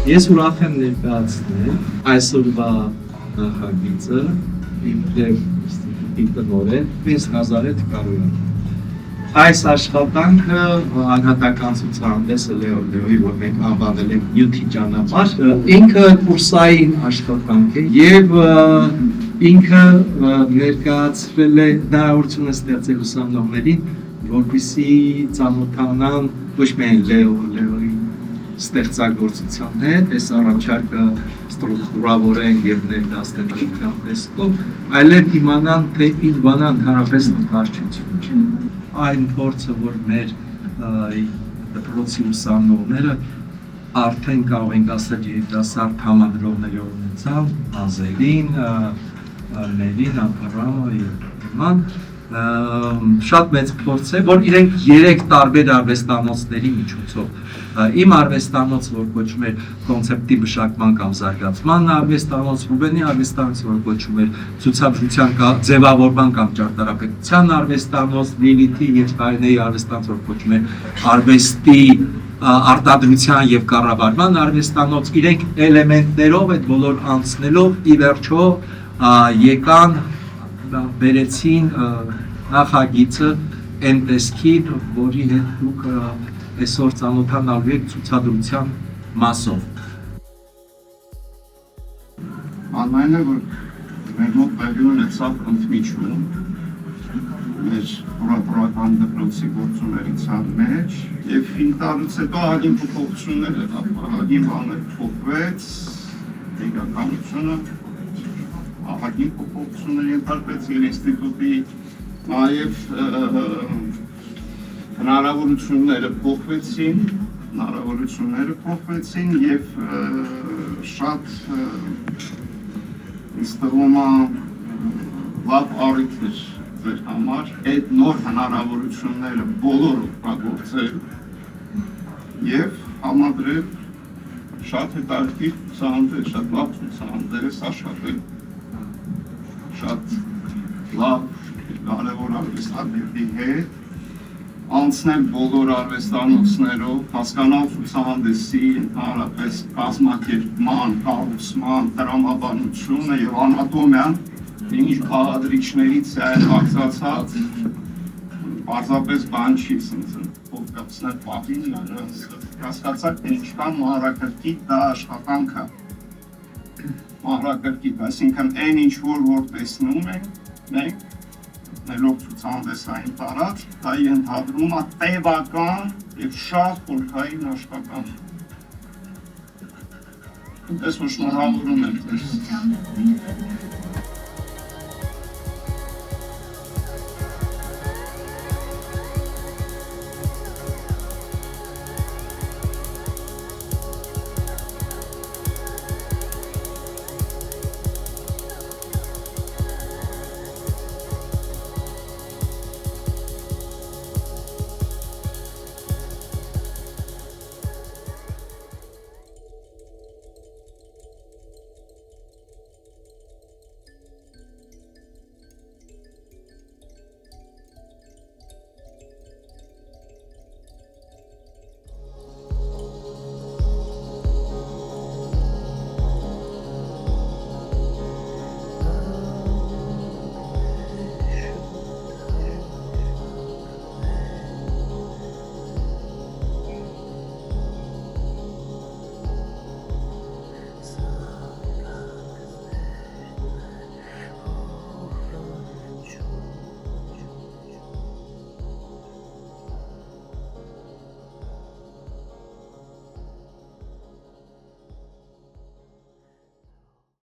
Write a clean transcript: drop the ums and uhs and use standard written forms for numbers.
Ես ուրախ եմ ներկայացնել այսօրվա նախագիծը իմ ինստիտուտի տնօրեն Պրինս Նազարեթ Կարոյան։ Այս աշխատանքը անհատական ցուցահանդեսը Լեոյի, որ մենք անվանել ենք նյութի ճանապարհ, ինքը կուրսային աշխատանք է եւ ինքը ներկայացրել է հնարավորություն ստեղծել ուսանողներին, որպեսզի ծանոթանան ոչ միայն Լեոյի ստեղծագործության հետ, այս առաջարկը ստրուկտուրավորեն եւ ներկայացնեն դրական տեսքով, այլև իմանան, թե ինչ բան է ընդհանրապես նկարչություն։ Այն փորձը, որ մեր դպրոցի ուսանողները արդեն կարող ենք ասել երիտասարդ համադրողների ունեցավ, Ազելին, Լևին, Աբրամը եւ նման, շատ մեծ փորձ է, որ իրենք 3 տարբեր արվեստանոցների միջոցով իմ արվեստանոց, որ կոչվում էր կոնցեպտի մշակման կամ զարգացման արվեստանոց, Ռուբենի արվեստանոց, որ կոչվում էր ցուցադրության ձևավորման կամ ճարտարապետության արվեստանոց, Լիլիթի եւ Կարինեի արվեստանոց, որ կոչվում էր արվեստի արտադրության եւ կառավարման արվեստանոց, իրենք էլեմենտներով այդ բոլոր անցնելով ի վերջո եկան բերեցին նախագիծը այն տեսքին, որի հետ դուք այսօր ծանոթանալու եք ցուցադրության մասով։ Անմայնը, որ մեր մոտ տեղի ունեցավ ընդմիջում մեր հորապորական դպրոցի գործունեության մեջ և ինտարից հետո ահագին փոփոխություններ եղավ, ահագին բաներ փոխվեց, իրականությունը ահագին փոփոխություններ ենթարկվեց իր ինստիտուտի, նաև հնարավորությունները փոխվեցին և շատ ինձ թվում է լավ առիթ էր ձեր համար այդ նոր հնարավորությունները բոլոր օգտագործել և համադրել շատ հետաքրքիր ցուցահանդես, շատ լավ ցուցահանդես աշխատել, շատ լավ կարևոր արվեստագետի հետ անցնել բոլոր արվեստանոցներով, հասկանալ ցուցահանդեսի ընդհանրապես կազմակերպման, կառուցման, տրամաբանությունը եւ անատոմիան, ինչ բաղադրիչներից է ակցացած, պարզապես բան չի փոխկապցնել պատին, հասկացաք, թե ինչքան մանրակրկիտ դա աշխատանք է, մանրակրկիտ, այսինքն այն ինչ որ տեսնում ենք, մենք ներող ցուցահանդեսային տարած, դա ենթադրում է տևական և շատ խորքային աշխատանք։ Ես որ շնորհավորում եմ ձեզ։